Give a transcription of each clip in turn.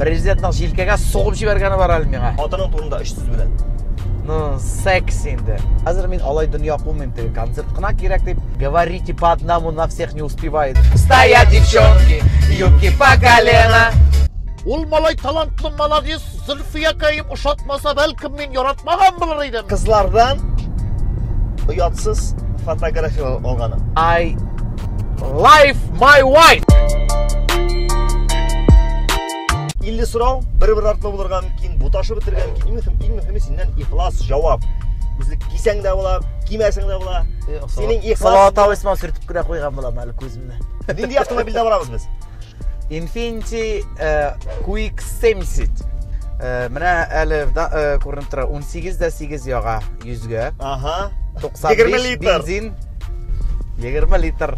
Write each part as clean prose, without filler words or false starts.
Президенттің желкеге соғып жібергені бар әлі меңа. Атының турында 300 білен. Ну, секс енді. Қазір мен алай дүния қылмайым тегі концерт қына керек деп. Говорите по одному, на всех не успевает. Стоят девчонки, юбки по колено. Ол малай талантлы молодец, Зульфия кайым ұшатмаса бәлкім мен яратмаған болар едім. Қызлардан ұятсыз фотография алғаны. I live my wife. 50 сұрау, бір-бір артына болырған кейін, бұташы бітірген кейін, ең мүхімі сенен ихлас жауап. Өзі кисәң де бола, кимәсің де бола. Сенің ихлас... Салауат ауысыма сүртіп күрә қойған болам әлі көзімді. Нендей автомобильде барамыз біз? Infiniti QX70. Мына әлі көрініп тұра 18-8 яға 100-ге. Аха. 95 бензин. 20 литр.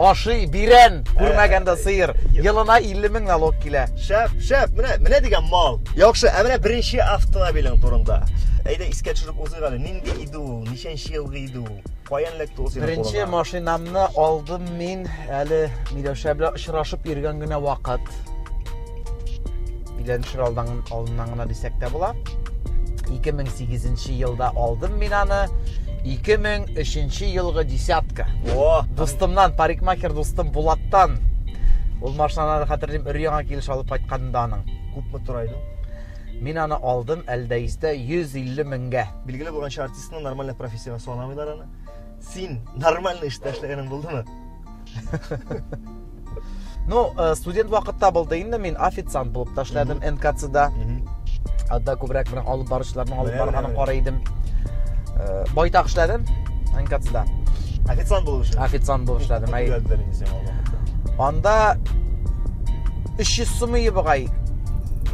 Ашы, бирен, көрмәгенде сыйыр. Йылына 50 000 налог келе. Шәп, менә деген мал. Яқшы, әміне бірінші автомобилің турында. Әйді искә төшереп узыйгалы, нинди иду, ничәнче елгы иду? Каян эләкте ул синең кулыңа? Беренче машинамны алдым мин әле Миләүшә белән очрашып йөргән генә вакыт. Биләншер алдыннан гына дисәк тә була. 2008 елда алдым мин аны. 2003 елгы десятка. Дустымнан, парикмахер дустым Булаттан. Ул машинаны хәтерлим, өр-яңа килеш алып кайтканда аның. Күпме турайды? Мин аны алдым әлдәйстә 150 000-гә. Билгеле булганча артистның нормаль профессияга санамыйлар аны. Син нормаль эштә эшләгәнең булдымы? Ну, студент вакытта булды инде, мин официант булып ташладым НКЦда. Анда күбрәк белән алып баручыларның алып барганын карыйдым. Байтак эшләдем НКЦда. Официант булып эшләдем. Официант булып эшләдем. Анда 300 сум ебагай.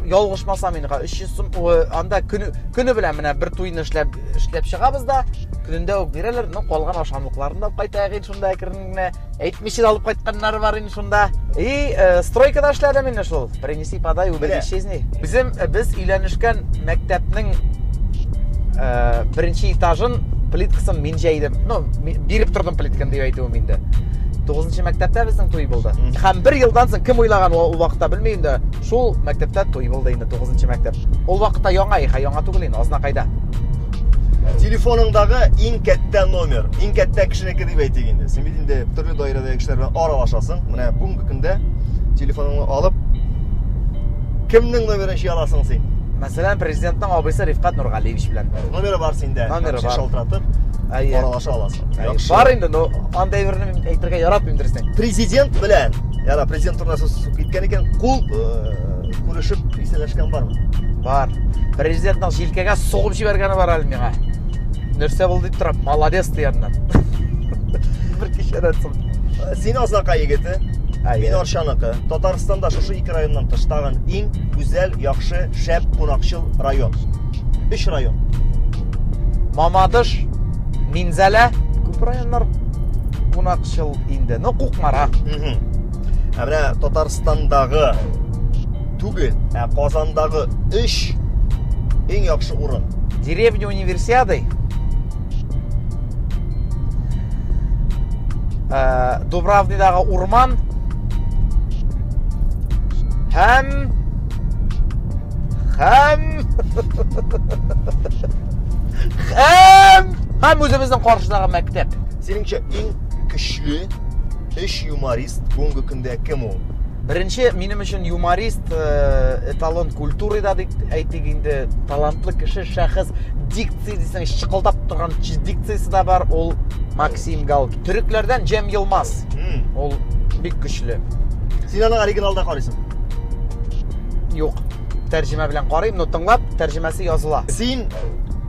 Ялгышмасам минега 300 сум. Анда көне белән менә бер туйны эшләп чыгабыз да, көнендә үк бирәләр. Ну, калган ашамлыкларын да кайтайык инде шунда әкренне. Әйтмичә алып кайтканнары бар инде шунда. Стройкада эшләдем инде шул. Принеси, подай, убери, исчезни. Без өйләнешкән мәктәпнең беренче этажын плиткасын мин җәйдем. Ну, биреп тордым плитканы дип әйтүем инде. 9-нчы мәктәптә безнең туй булды. Һәм 1 елдан соң кем уйлаган ул вакытта белмим дә, шул мәктәптә туй булды инде 9-нчы мәктәп. Ул вакытта яңа түгел инде, азна кайда. Телефоныңдагы иң кәттә номер, иң кәттә кешенеке дип әйтик инде. Син бит инде төрле даирәдәге кешеләр белән аралашасың. Менә бүгенге көндә телефоныңны алып кемнең номерын җыя аласың син? Мәсәлән, президентның абыйсы Рифкат Нургалиевич белән. Номеры бар синдә. Номеры бар. Шалтыратып аралаша аласың. Яхшы. Бар инде, но андай берне әйтергә яратмыйм дөрестән. Президент белән, яра президент турында сүз киткән икән, кул күрешеп исәләшкән бармы? Бар. Президентның җилкәгә сугып җибәргәне бар әле миңа. Нәрсә булды дип торам, молодец диярнән. Бер кичәдән соң. Син Азнакай егете, мин Арчаныкы. Татарстанда шушы 2 районнан тыш тагын иң гүзәл, яхшы, шәп, кунакчыл район. 3 район. Мамадыш, Минзәлә, күп районнар кунакчыл инде. Ну, Кукмара. Менә Татарстандагы түгел, Казандагы 3 иң яхшы урын. Деревня Универсиады. Дубравнидагы урман. Һәм үзебезнең каршыдагы мәктәп. Синеңчә иң көчле 3 юморист бүгенге көндә кем ул? Беренче минем өчен юморист, эталон культуры да әйтик инде, талантлы кеше, шәхес, дикция дисәң, чыкылдап торган дикциясе да бар, ул Максим Галкин. Төрекләрдән Җем Йылмаз. Ул бик көчле. Син аны оригиналда карыйсың? Юк. Тәрҗемә белән карыйм, но тыңлап, тәрҗемәсе языла. Син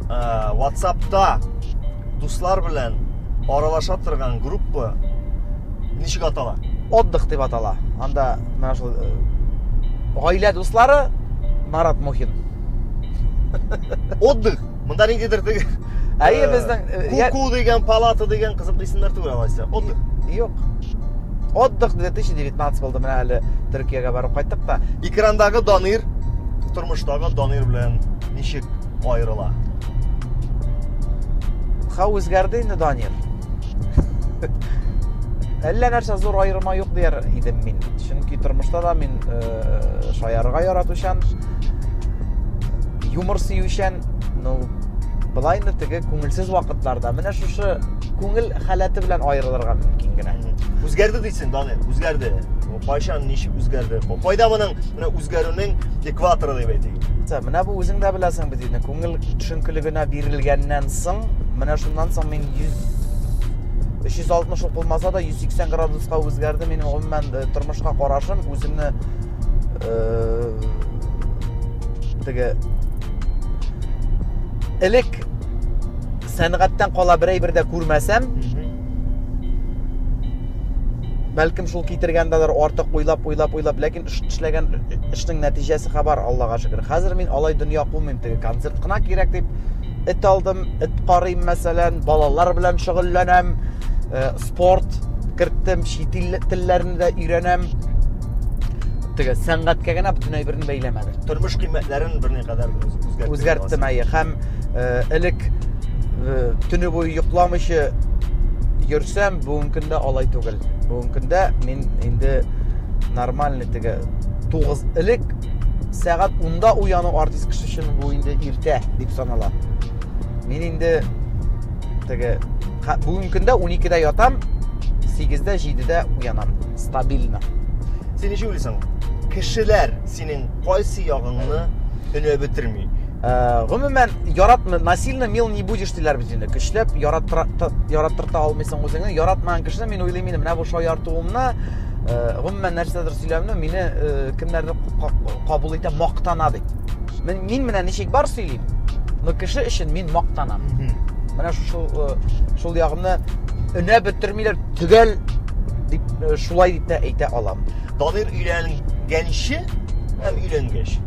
WhatsApp'та дуслар белән аралаша торган группа ничек атала? Отдых дип атала. Анда менә шул гаилә дуслары Марат Мухин. Отдых. Монда ниндидер теге. Безнең Ку дигән, палата дигән кызыклы исемнәр түгел алайса. Отдых. Юк. Отдых 2019 булды, менә әле Төркиягә барып кайттык та. Экрандагы Данир тормыштагы Данир белән ничек аерыла? Үзгәрде инде Данир. Әллә нәрсә зур аерма юк дияр идем мин. Чөнки тормышта да мин шаярга яратучан, юмор сөючән, былай инде теге күңелсез вакытларда менә шушы күңел халаты белән аерылырга мөмкин генә. Үзгәрде дисең, Данил, үзгәрде. Кайчан ничек үзгәрде? Кайда моның менә үзгәрүнең экваторы дип әйтик. Менә бу үзең дә беләсең бит инде, күңел төшенкелегенә бирелгәннән соң, менә шуннан соң мин 360 булмаса да 180 градуска үзгәрде минем гомумән тормышка карашым, үземне теге элек сәнгатьтән кала берәй дә күрмәсәм, бәлкем шул китергәндәдер артык уйлап, ләкин эшләгән эшнең нәтиҗәсе хәбәр, Аллага шөкер. Хәзер мин алай дөнья кулмыйм, теге концерт кына кирәк дип эт алдым, эт карыйм мәсәлән, балалар белән шөгыльләнәм, спорт керттем, чит ил телләрне дә өйрәнәм. Теге сәнгатькә генә бөтенләй берне бәйләмәде. Тормыш кыйммәтләрен берни кадәр үзгәрттем һәм элек төне буе йокламыйча йөрсәм, бүген көндә алай түгел. Бүген көндә мин инде нормальный теге 9 элек сәгать 10-да уяну артист кеше өчен бу инде иртә дип санала. Мин инде теге бүген көндә 12-дә ятам, 8-дә 7-дә уянам, стабильно. Син ничек уйлыйсың? Кешеләр синең кайсы ягыңны өнә бетерми? Гомумән яратма, насильно мил не будешь диләр бит инде. Көчләп яраттырта алмыйсың үзеңне. Яратмаган кешене мин уйлыйм, менә бу шаяртуымны, гомумән нәрсәдер сөйләмне мине кемнәрдер кабул итә, мактана дип. Мин менә ничек бар сөйлим. Но кеше өчен мин мактанам. Менә шул ягымны өнә бетермиләр, төгәл дип шулай дип тә әйтә алам. Данир өйләнгәнче һәм өйләнгәч.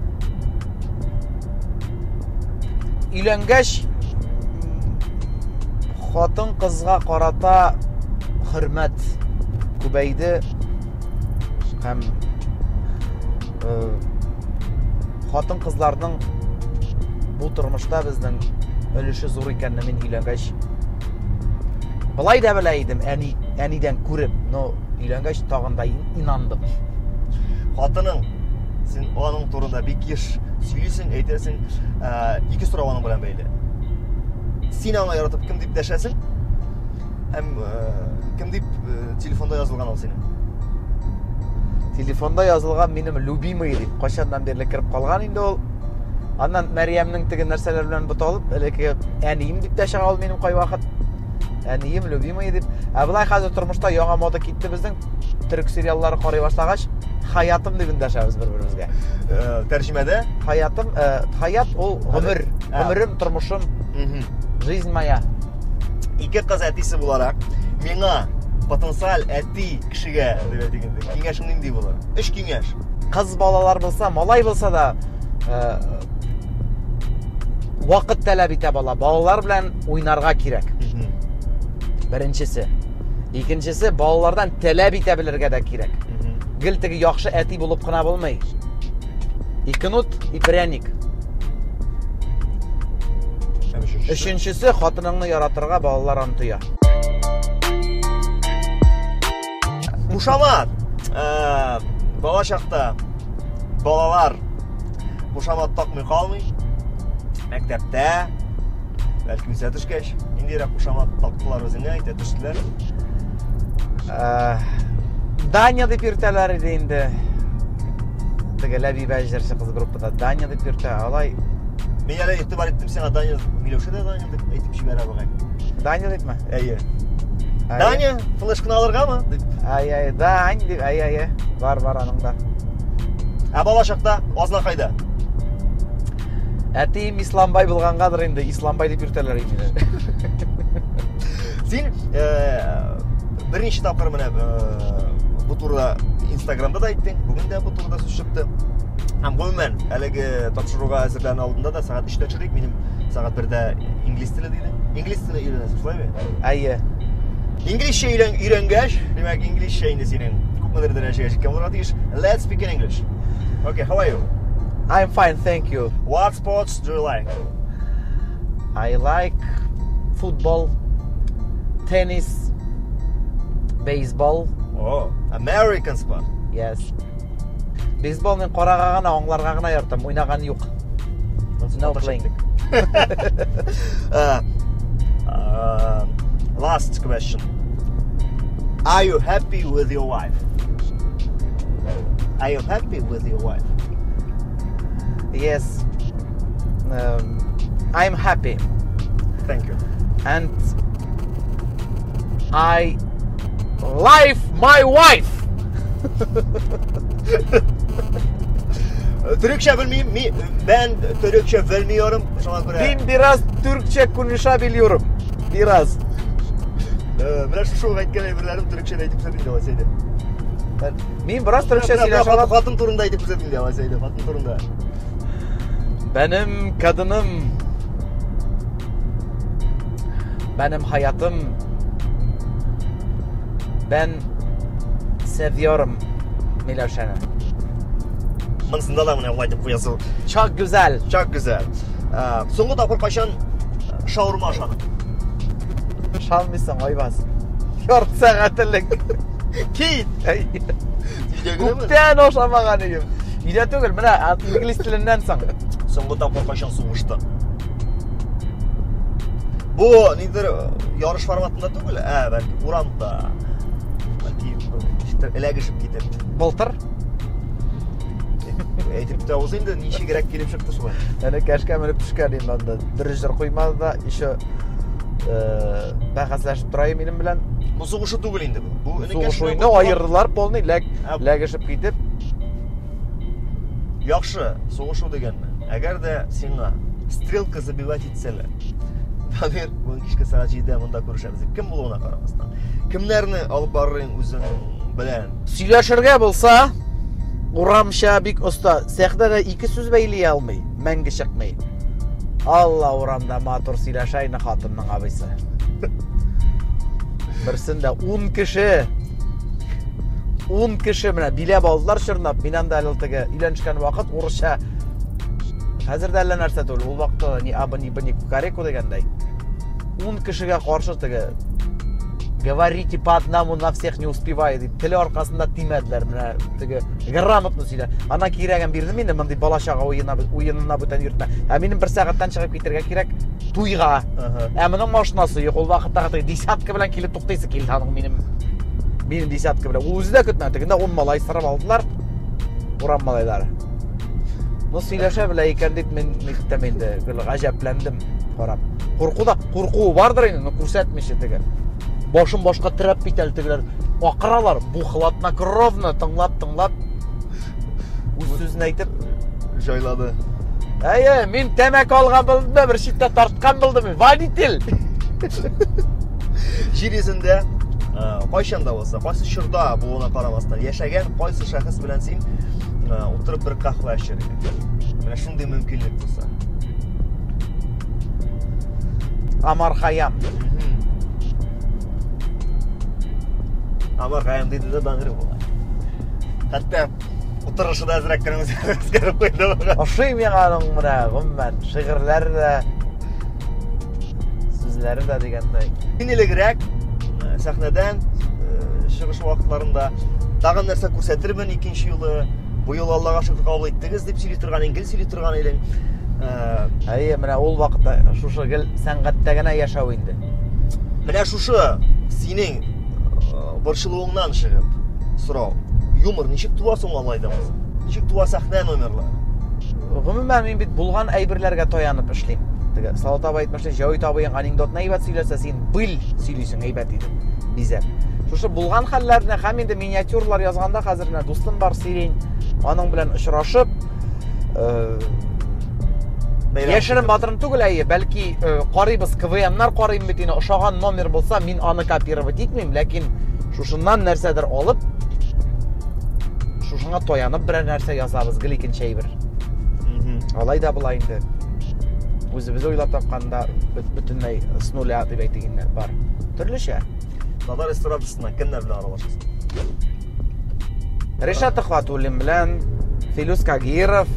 Өйләнгәч хатын кызга карата хөрмәт күбәйде һәм хатын кызларның бу тормышта безнең өлеше зур икәнне мин өйләнгәч былай да белә идем, әнидән күреп, но өйләнгәч тагын да инандым. Хатының син аның турында бик еш сөйлисең, әйтәсең, ике сорау аның белән бәйле. Син аңа яратып кем дип дәшәсең? Һәм кем дип телефонда язылган ул синең? Телефонда язылган минем любимый дип кайчандан бирле кирип калган инде ул. Аннан Мәрьямнең теге нәрсәләр белән буталып, элеке әнием дип дәшә ул минем кай вакыт. Әнием любимый дип. Булай хәзер тормышта яңа мода китте безнең. Төрек сериаллары карый башлагач, хаятым дип дәшәбез бер-беребезгә. Тәрҗемәдә хаятым, хаят ул гомер, гомерем, тормышым, жизнь моя. Ике кыз әтисе буларак, миңа потенциаль әти кешегә дип әйтгәндә, киңәшең нинди булыр? 3 киңәш. Кыз балалар булса, малай булса да, вакыт таләп итә бала. Балалар белән уйнарга кирәк. Беренчесе. Икенчесе, балалардан таләп итә белергә дә кирәк. Гел теге яхшы әти булып кына булмый. Ике нут и пряник. Өченчесе, хатыныңны яратырга балалар антыя. Мушамат. Бала чакта балалар мушамат такмый калмый. Мәктәптә бәлкем сә төшкәч, индирәк мушамат тактылар үзеңә, әйтә төштеләр. Даня дип йөртәләр иде инде. Теге Ләбибә җырчы кыз группада Даня дип йөртә, алай. Мин әле игътибар иттем сиңа Даня, Миләүшә дә Даня дип әйтеп җибәрә бугай. Даня дипме? Әйе. Даня, флешканы алыргамы? Ай, Дань дип, ай. Бар аның да. Бала чакта азна кайда? Әтием Исламбай булгангадыр инде, Исламбай дип йөртәләр инде. Син берничә тапкыр менә бу турыда Instagramда да әйттең, бүген дә бу турыда сүз чыкты. Һәм гомумән, әлеге тапшыруга әзерләнә алдында да сәгать 3-тә чырык, минем сәгать 1-дә инглиз теле диде. Инглиз теле өйрәнәсең, шулаймы? Әйе. Инглизчә өйрәнгәч, димәк инглизчә инде синең күпмедер дәрәҗәгә җиткән булырга тиеш. Let's speak in English. Okay, how are you? I'm fine, thank you. What sports do you like? I like football, tennis, baseball. Oh, American sport. Yes. Бейсболның қараға ғана, оңларға ғана яртам, ойнаған жоқ. No playing. Last question. Are you happy with your wife? Are you happy with your wife? Yes. I'm happy. Thank you. And I like my wife. Türkçe bilmeyeyim. Ben Türkçe bilmiyorum. Şuna göre. Ben biraz Türkçe konuşabiliyorum. Biraz. Мен şu aytgan birlerim Türkçe aytib söyleyeyim de olsaydı. Men biraz Türkçe söyleyeceğim. Kadın turunda aytib söyleyeyim de olsaydı. Kadın turunda. Benim kadınım. Benim hayatım. Ben seviyorum Miloşan'ı. Mınısında da mı aytib koyasın? Çok güzel. Çok güzel. Soңғы тапкыр качан шаурма ашадың? Şalmışsın oybaz. 4 saatlik. Kit. Күптен oşamağan eyim. Үйде түгіл, мына инглиз тілінен соң. Соңғы тапкыр качан сугышты? Bu nedir yarış formatında түгіл, belki uramda. Belki işte elagishib ketib. Былтыр. Aytib de olsa endi necha kerak kelib chiqdi shu. Ana kashka minib tushgan edim banda. Dirиждер qo'ymadi da, isho bahslashib turayım benim bilan. Bu so'g'ishi түгіл endi bu. Bu So'g'ish o'yini ayırdılar, polniy lagishib ketib. Yaxshi, so'g'ishuv deganman. Agarda senga strelka забивать etsalar, Pamir, bu kishki soat 7da bunda ko'rishamiz. Kim bo'lganiga qaramasdan. Kimlarni olib boring o'zing bilan? Сөйләшергә булса, Урамша бик оста. Сәхдә дә 2 сүз бәйләй алмый, мәңге чыкмый. Алла урамда матур сөйләшәйне хатынның абыйсы. Берсендә 10 кеше. 10 кеше менә биләп алдылар чорнап. Миннән дә әлтәгә өйләнешкән вакыт урысча. Хәзер дә әллә нәрсә түгел. Ул вакытта ни абыни бини кукареку дигәндәй. 10 кешегә каршы теге говорите по одному, на всех не успевает. Теле аркасында тимәделәр менә теге грамотно сөйлә. Ана кирәген бирдем инде мондый балачага уенына бүтән йөртмә. Минем 1 сәгатьтән чыгып китәргә кирәк туйга. Моның машинасы юк. Ул вакытта десятка белән килеп туктыйсы килде аның минем десятка белән. Ул үзе дә көтмәде. Тегендә 10 малай сырып алдылар. Урам малайлары. Ну сөйләшә белә икән дип мен миктәм инде гаҗәпләндем карап. Курку бардыр инде, күрсәтмичә теге. Башым башка терәп бит әлтегеләр. Акыралар, бу хладнокровно тыңлап. Үз сүзен әйтеп Joylады. Мен тәмәк алган булдым да, бер читтә тарткан булдым. Водитель. Җир йөзендә кайчанда булса, кайсы чорда буына карамастан яшәгән кайсы шәхес белән син утырып бер кахва эчәргә. Менә шундый мөмкинлек булса. Амар Хаям. Амар Хаям диде дә даңгыр була. Хәтта утырышы да әзрәк кенә үзгәреп куйды. Ашый миңа аның менә гоммән шигырьләр дә, сүзләре дә дигәндәй. Инелегрәк сәхнәдән чыгыш вакытларында тагын нәрсә күрсәтермен икенче юлы. Бу ел Аллага шөкер кабул иттегез дип сөйли торган, ингел сөйли торган идең. Менә ул вакытта шушы гел сәнгатьтә генә яшәү инде. Менә шушы синең борчылуыңнан чыгып сорау. Юмор ничек туа соң алайда булса? Ничек туа сәхнә номерлары? Гомумән мин бит булган әйберләргә таянып эшлим. Теге Салат абый әйтмешли, Җавит абыйның анекдотны әйбәт сөйләсә, син бил сөйлисең әйбәт иде. Бизә. Шушы булган хәлләрне һәм инде миниатюрлар язганда хәзер менә дустым бар Сирень, аның белән очрашып, яшерен батырым түгел әйе, бәлки карыйбыз, КВМнар карыйм бит инде, ошаган номер булса, мин аны копировать итмим, ләкин шушыннан нәрсәдер алып, шушыңа таянып берәр нәрсә язабыз, гел икенче әйбер. Алай да була инде. Үзебез уйлап тапканда бөтенләй с нуля дип әйтгәннәр бар. Төрлечә. Татар эстрадасыннан кемнәр белән аралашасың? Решат Ахватуллин белән, Филус Кагиров,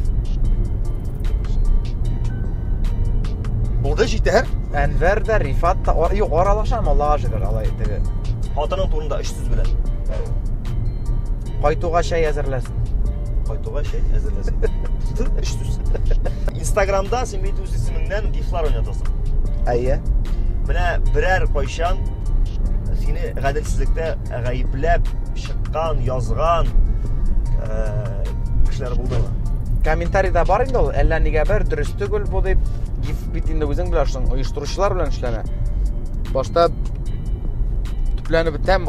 Булды җитәр. Әнвәр дә, Рифат та, юк, аралашам, Аллага шөкер, алай теге. Хатының турында 3 сүз белән. Кайтуга чәй әзерләсен. Кайтуга чәй әзерләсен. Иштүс. Instagramda сен бит үз исемеңнән гифлар уйнатасың. Әйе. Менә берәр кайчан сине гаделсезлектә гаепләп чыккан, язган кешеләр булдымы? Комментарийда бар инде ул, әллә нигә бер дөрес түгел бу дип, гиф бит инде үзең беләсең, оештыручылар белән эшләнә. Башта төпләнеп бетәм,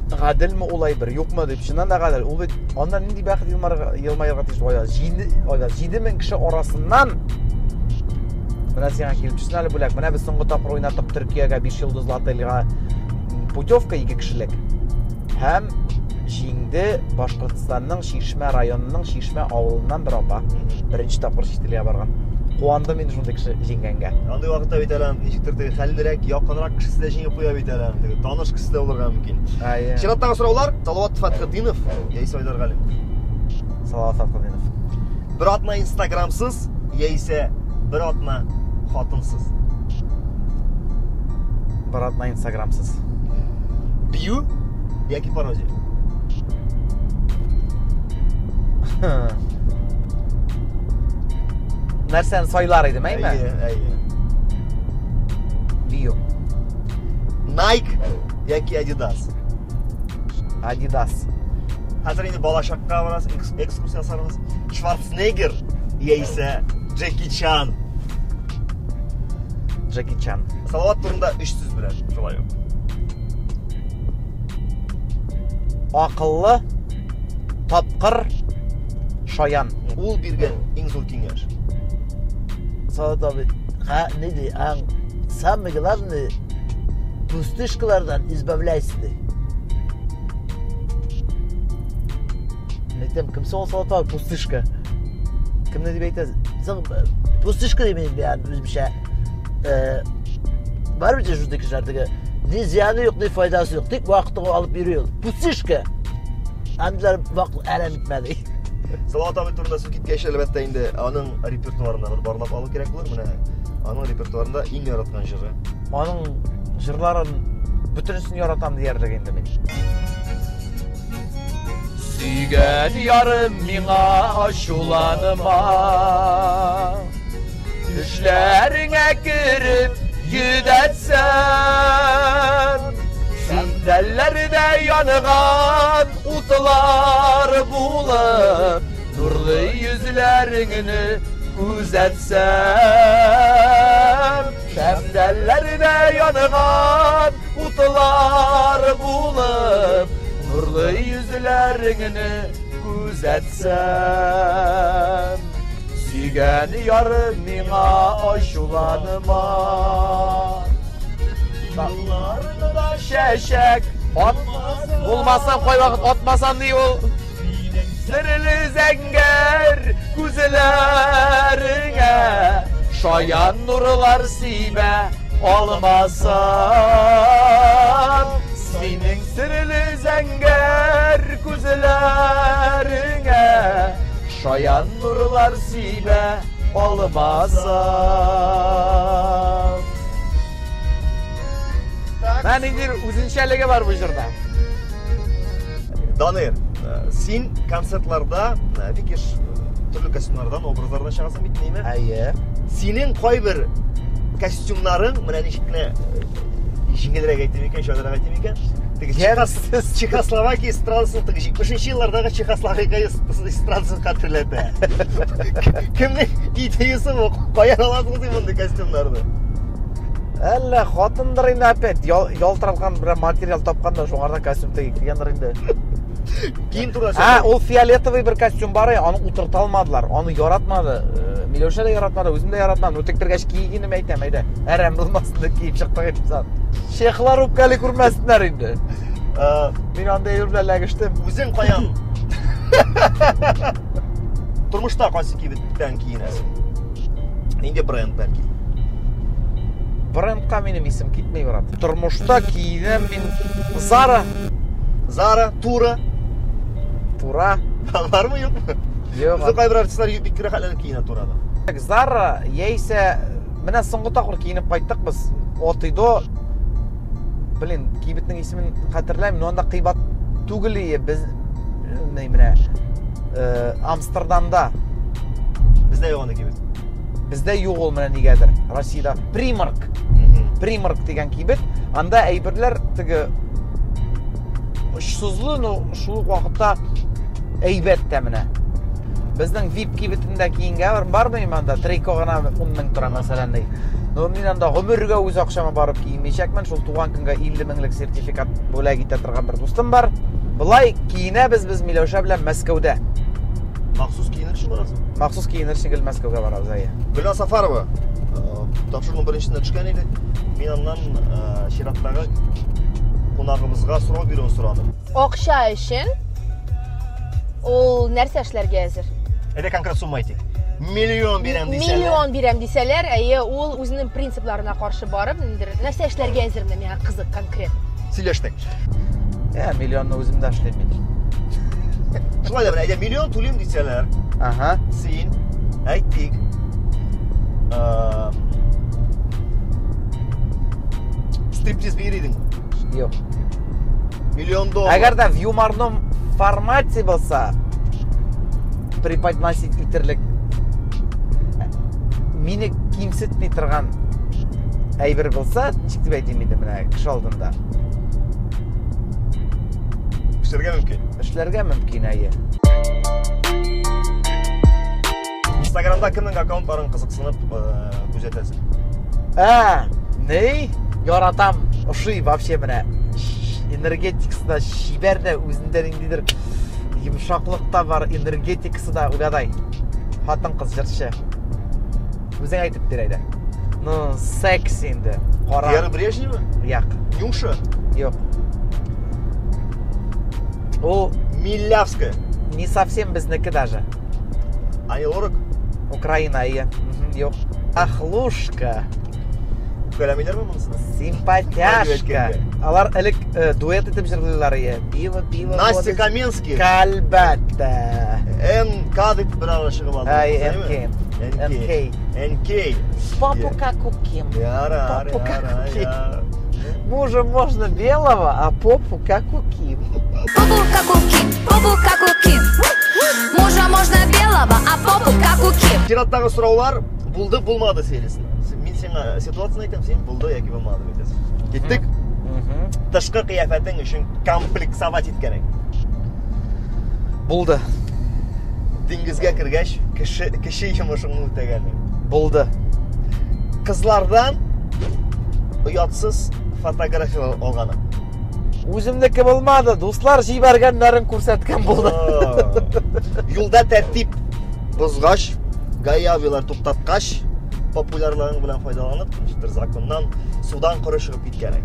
гаделме улай бер, юкмы дип, чыннан да гадел. Ул бит аннан нинди бәхет елмаерга тиеш бая, 7000 кеше арасыннан менә сиңа килеп төшсен әле бүләк. Менә без соңгы тапкыр уйнаттык Төркиягә 5 йолдызлы отельгә путевка 2 кешелек. Һәм җиңде Башкортстанның Шишмә районының Шишмә авылыннан бер апа. Беренче тапкыр чит-илгә барган. Куандым инде шундый кеше җиңгәнгә. Андый вакытта бит әле ничектер теге хәллерәк, якынрак кешесе дә җиңеп куя бит әле. Теге таныш кеше дә булырга мөмкин. Әйе. Чираттагы сораулар: Салават Фатхетдинов, яисә Айдар Галим. Салават Фатхетдинов. Бер атна Instagramсыз, яисә бер атна хатынсыз. Бер атна Instagramсыз. Бию яки пародия. Нәрсәне сайлар идем, әйме? Әйе. Бию. Nike яки Adidas. Adidas. Хәзер инде балачакка барасыз, экскурсия ясарбыз. Шварценеггер яисә Джеки Чан. Джеки Чан. Салават турында 3 сүз белән, шулай ук. Акыллы, тапкыр, шаян. Ул биргән иң зур киңәш. Салат abi, ne diye, самые главные пустышкалардан избавляйся diye. Ne diyeyim, kimse o Салат abi, pustышка. Kim ne diye bekleriz? Pustышка demeyeyim yani, biz bir şey. Var mı şuradaki şartıga? Ne ziyanı yok, ne faydası yok. Tek vaktini alıp yürüyor. Pustышка. Amcalar vakti elem bitmedi. Салават абый турында сүз киткәч, әлбәттә инде аның репертуарына бер барлап алу кирәк булыр. Менә аның репертуарында иң яраткан җыры. Аның җырларын бүтәнесен яратам диярлек инде мин. Сөйгән ярым миңа ачуланыма, эшләреңә кереп йөдәтсәм, сәндәлләрдә яныган утлар булып, нурлы йөзләреңне күзәтсәм, сәндәлләрдә яныган утлар булып, нурлы йөзләреңне күзәтсәм, сөйгән ярым миңа ачуланыма. Dallarında şeşek olmazsan koy vakit atmasan diye ol. Sırlı zenger güzellerine şayan nurlar sibe olmazsan. Senin sırlı zenger güzellerine şayan nurlar sibe olmazsan. Ben indir uzunçəliğe var bu jırda. Данир, син концертларда бик төрле костюмнардан, образлардан чыгасың бит, неме? Әйе. Синең кайбер костюмнарың менә ничекне җиңелрәк әйтим икән, шагыррак әйтим икән. Чехословакия эстрадасын, 70-нче еллардагы Чехословакия эстрадасын хәтерләтә. Кемнең идеясы бу? Каян аласыз мондай костюмнарны? Әллә хатындыр инде опять ялтыралган бер материал тапканда шуңардан костюм тегелгәндер инде. Кием турында Ул фиолетовый бер костюм бар, аны утырта алмадылар. Аны яратмады. Миләүшә дә яратмады, үзем дә яратмадым. Үтектергәч кигенем әйтәм, әйдә. Әрәм булмасын дип киеп чыктык ипсан. Шехлар үпкәли күрмәсеннәр инде. Мин анда юр белән ләгештем. Үзең каян? Тормышта кайсы кибеттән киенәсең? Нинди бренд бәлки? Брендка минем исем китмей брат. Тормышта киенәм мин Zara. Zara, Tura. Тура. Бармы, юкмы? Юк. Үзең кайбер артистлар бик рәхәтләнеп киенә Турада. Zara яисә менә соңгы тапкыр киенеп кайттык без. Отыйдо. Блин, кибетнең исемен хәтерләмим, но анда кыйбат түгілі біз міне Амстердамда Bizde yok onda gibi. бізде жоқ ол міне негедір Россияда Примарк деген кибет анда әйбірлер тігі шұзлы шулық уақытта әйбет тәміне біздің VIP кибетінде кейінгі бармайым анда трейко ғана 10.000 тұра мәселен мен анда ғұмырға өз ақшама барып киінмейшекмен шул туған күнге 50.000-лік сертификат бөлек ете тұрған бір достым бар бұлай кейіне біз Милеуша білен Мәскеуде Mahsus giyinir için barasın. махсус киінер үшін Мәскеуге барабыз әйе Gülhan Safarova тапшырудың біріншісінде түшкен еді. Мен андан Шираттағы қонағымызға сұрау беруін сұрадым. Ақша үшін ол нәрсе эшләргә әзер. Әйдә конкрет сумма айтайық. Миллион берем десәләр. Миллион бирәм дисәләр, әйе, ул үзенең принципларына каршы барып, нәрсә эшләргә әзер менә миңа кызык конкрет. Сөйләштек. миллионны өзім дә эшлеймін Шулай да әйдә миллион түлейм дисәләр. Син әйттик. Стриптиз бир идең. Жоқ. Миллион доллар. Әгәр дә в юморном формате булса, преподносить итерлек мине кимсетмей торган әйбер булса, ничек дип әйтим инде менә кеше алдында. Эшләргә мөмкин, әйе. Instagram'da кемнең аккаунтларын кызыксынып күзәтәсең? Не? Яратам. Ошый вообще менә энергетикасы да шибәр дә үзендә ниндидер йомшаклыкта бар, энергетикасы да угадай. Хатын кыз җырчы. Үзең әйтеп бир әйдә. Ну, секси инде. Кара. Вера Брежнева? Як. Нюша? Yok. О, Милявская. не совсем безнеки даже. Айлорак? Украина ие. Yok. Ахлушка. Көләмиләр ме монысына? Симпатяшка. Алар элек дуэт итеп җырлыйлар ие. Пиво. Настя Каменский. Кальбәттә. НК дип бер ара чыгып алды. НК. Папу как у Ким. Яра. Мужа можно белого, а попу как у Ким. Попу как у Ким. Мужа можно белого, а попу как у Ким. Чираттагы сураулар булды, булмады сериясында. Мен сиңа ситуацияны айтам, сен булды яки булмады дисең. Кеттик. Тышкы кыяфәтең өчен комплексовать иткәнең. Булды. Диңгезгә кергәч, кеше йомышыңны үтәгәнең. Булды. Кызлардан уятсыз фотографиялар алганың. Үземнеке булмады, дуслар җибәргәннәрен күрсәткән булды. Юлда тәртип бозгач, гаявилар туктаткач, популярлыгың белән файдаланып, җитер законнан судан коры чыгып киткәнең.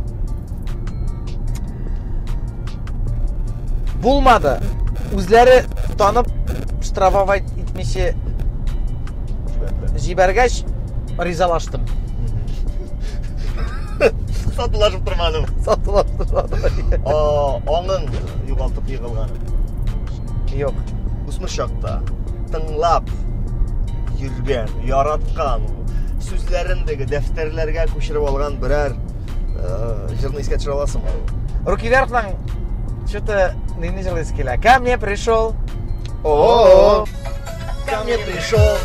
Булмады. Үзләре танып штрафовать итмичә җибәргәч ризалаштым. Сатылашып тормадым. Аңың югалтып егылганың. Юк. Үсмер чакта тыңлап йөргән, яраткан, сүзләрендәге дәфтәрләргә күчереп алган берәр җырны искә төшерә аласыңмы? Руки вверх-ның что-то не җырлыйсы килә. Ко мне пришел. О, ко мне пришел.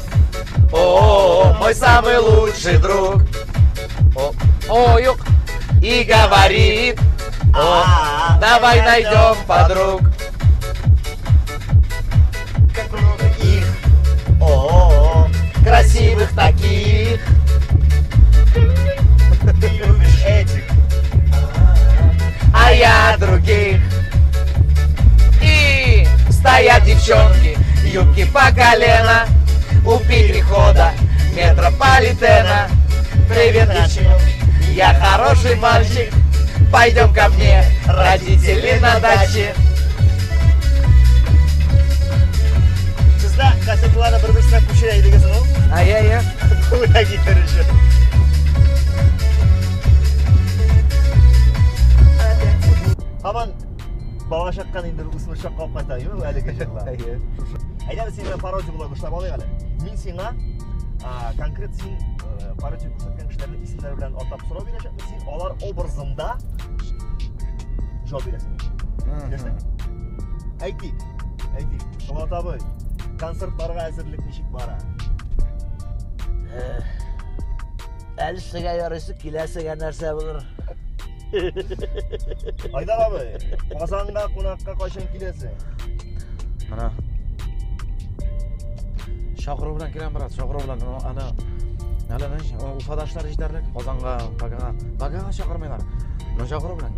О, мой самый лучший друг. О, юк. И говорит: о, давай найдем подруг. Как много их. О, Красивых таких. ты любишь этих. А я других. И стоят девчонки, юбки по колено, у перехода метрополитена. Привет, девчонки, я хороший мальчик, пойдем ко мне, родители на даче. Sizdə qəzetlərə bir-birinə күчерә идегәсен ул. Ая. Куя гитарышы. Һаман бала шаккан инде үсмер шакка алып кайтайбы әлеге җырлар. Әйдә без сиңа пародия була башлап алыйк әле. Мин сиңа конкрет син пародия күрсәткән кешеләрнең исемнәре белән атап сорау бирәчәкмен. Син алар образында җавап бирәсең. Aytik. Salat abi. Konsertlarga hazırlık nişik bara. Әлісіге ярысы, келесіге нәрсе болыр. Aylar abi. Qozonga qonaqqa qachon kelasiz? Mana Shoqirov bilan kelam brat, Shoqirov bilan ana Ufadaşlar işlerlik Qozonga, Bagaga chaqirmaylar. Mana Shoqirov bilan.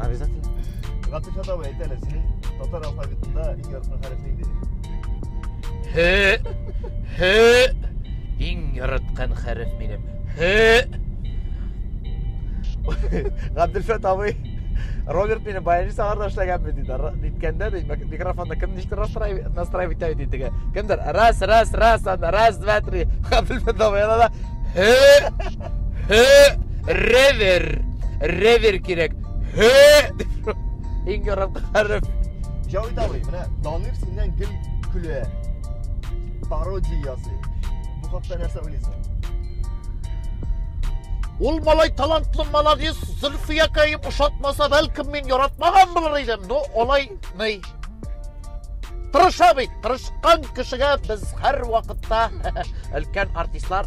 Обязательно. Latifat abi aytaylar, senin Tatar alfabetinde eng yoritgan harf neydi? H. Eng yoritgan harf benim. H. Abdülfet abi Robert beni bayanı sağırda işlegen mi dedi. Ditkende de mikrofonda kim işte настраивать dedi. Kimdir? Раз, раз, два, три. Abdülfet abi yana Rever kirek. Eng yoritgan harf. Javit abi, mana Danir senden gül külü. Parodiyası. Bu hafta nerse öyleysin. Ol malay talantlı maladiyiz, zülfü yakayıp uşatmasa belki men yaratmagan buluraydım. Olay ney? Tırış abi, tırışkan kişiye biz her vakitte ülken artistlar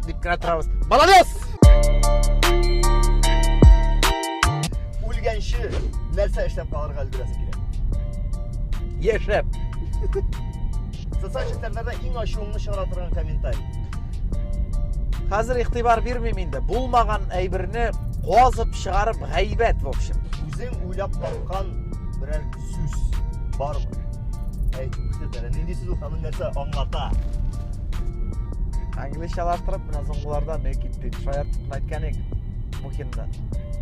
dikkat turamiz. Maladiyiz! O'lgan shi narsa ishlab qolirga ulgurasing kerak. Yeshab. Sotsial tarmoqlarda eng oshig'ingni shioratigan kommentariy. Hozir e'tibor bermayman-da. Bo'lmagan aybirni qozib chiqarib g'aybat в общем. O'zing o'ylab topgan biror so'z bormi? Aytib ko'rsatara. Nendek so'z o'qaman narsa anglata. Anglishchalashtirib mana so'nglardan ne ketdi. Shoyatni aytganik muhimda.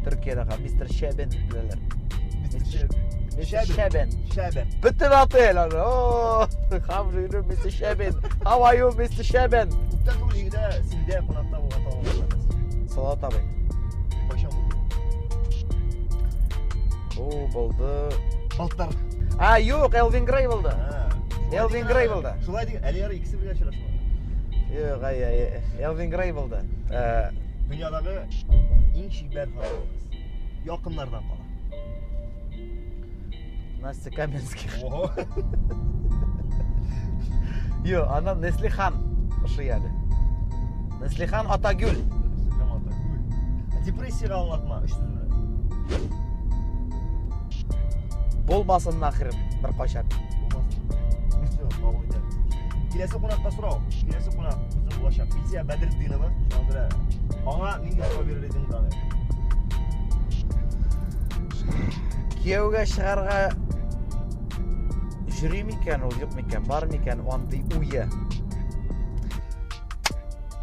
Turkiyada Mr. Sheben bilalar. Mr. Sheben. Bitti ataylar. Oh, xavri Mr. Sheben. How are you Mr. Sheben? Bitta to'ligida senda qonaqda bo'lgan taomlar. Salat abi. Qachon bo'ldi? Bo'ldi. Baltar. Yo'q, Elvin Gray bo'ldi. Elvin Gray bo'ldi. Shulay degan, aliyari ikkisi birga uchrashmadi. Yo'q, Elvin Gray bo'ldi. Dunyodagi eng shiybar xonandangiz. Yaqinlardan qoladi. Настя Каменский. Oho. Yo'q, ana Neslihan o'sha yerda. Neslihan Otagul. Depressiyaga anlatma, üstüne. Bo'lmasin naxirim bir qo'shar. Kelesi qonaqqa so'rov. Kelesi qonaq bizning bo'lashaq. Fitziya Badriddinova. Shundira. Ona menga javob berar eding dani. Kuyovga shaharga yurimikan, yo'qmikan, bormikan, onday uyi.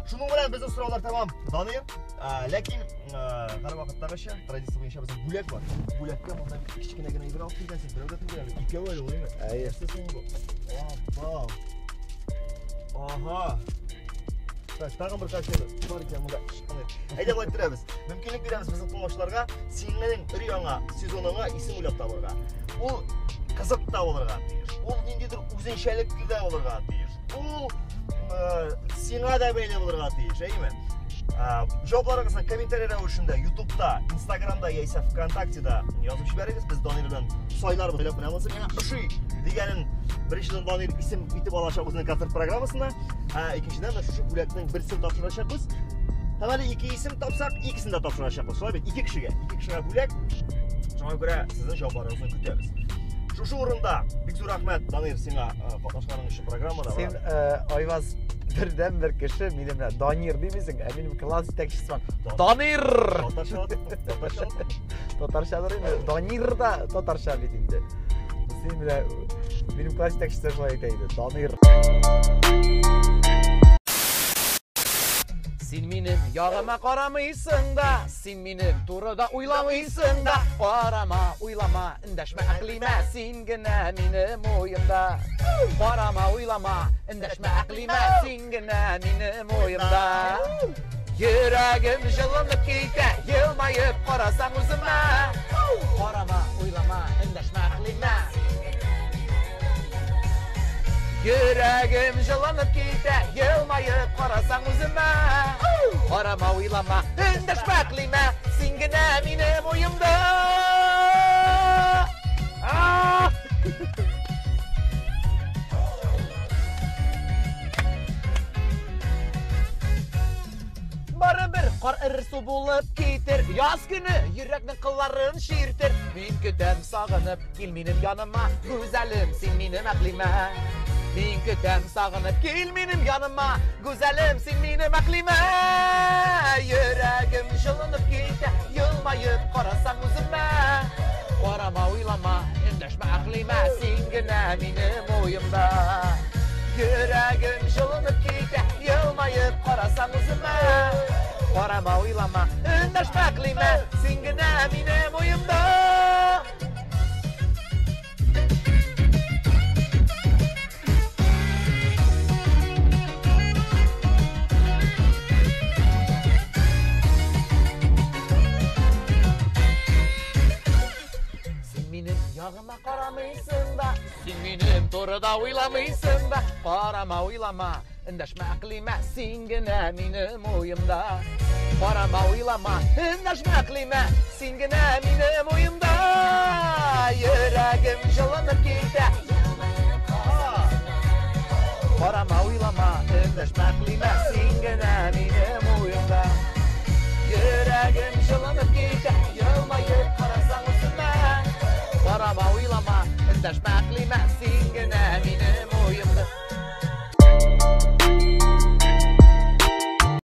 Shuning bilan bizning so'rovlar tamom. Danir, lekin har vaqtdagi tradisiya bo'yicha bizning bo'lak bor. Bo'lakka bundan kichkinagina ibra olib kelgansiz. Birovda turgan ikkovi o'ylayman. Wow. Aha. Tag'in bir qancha bor ekan bunda. Hayda qo'ytiramiz. Mumkinlik beramiz bizning tomoshalarga sening ur-yangi sezoningga ism o'ylab topirga. U qiziq da bo'lirga deyir. U nindidir o'zinchalik tilda bo'lirga deyir. U senga da bayla bo'lirga deyir, aymi? Javoblaringizni kommentariy ravishida YouTube'da, Instagram'da yoki VKontakte'da yozib jiberingiz. Biz Danir bilan soylar bo'ylab bilamiz. Yana shu deganin birinchidan Danir ism bitib olashaq o'zining konsert programmasida, ikkinchidan da shu bo'lakning birisini topshirashaqmiz. Tamam, iki isim topsak, ikisini de topshirashaqmiz. Shunday ikki kishiga bo'lak. Shunga ko'ra sizning javoblaringizni kutamiz. Shu o'rinda Bigzur Ahmet, Danir senga qatnashganing shu programmada Sen Oyvaz birden bir kishi meni bilan Danir deymisan, mening klass yetakchisiman. Danir. Tatarchadir endi. Danirda tatarcha deydi. Sen bilan mening klass yetakchisi shulay aytaydi. Danir. Sen menim yog'ima qaramaysan da, sen menim to'g'rida o'ylamaysan da. Qarama, o'ylama, indashma, aqlima, sengina menim o'yimda. Qarama, o'ylama, indashma, aqlima, sengina menim o'yimda. Yuragim yig'ilib ketdi, yilmayib qarasang o'zimga. Qarama, o'ylama, indashma, aqlima. Yuragim yig'ilib ketdi, yilmayib qarasang o'zimga. Qarama, o'ylama, indashma, aqlima, sengina menim o'yimda. Kar ırsu bulup gitir Yaz günü yüreknin kılların şiirtir Min kütem sağınıp Gel benim yanıma Güzelim sen benim aklime Min kütem sağınıp Gel benim yanıma Güzelim sen benim aklime Yüreğim şılınıp gitti Yılmayıp karasan üzüme Karama uylama Endeşme aklime Sen gene benim oyumda Yüreğim şılınıp gitti Yılmayıp karasan üzüme Karama uylama Endeşme aklime Sen gene benim oyumda Yağıma karamaysın da Sen benim torada uylamayısın da Karama uylama Endeşme aklime Sen gene benim oyumda Karama uylama Endeşme aklime Sen gene benim oyumda Yüreğim şılınıp gitti Karama uylama Endeşme aklime Sen gene benim oyumda Yüreğim şılınıp gitti Yılmayıp karasan üstüme Karama uylama Endeşme aklime Sen gene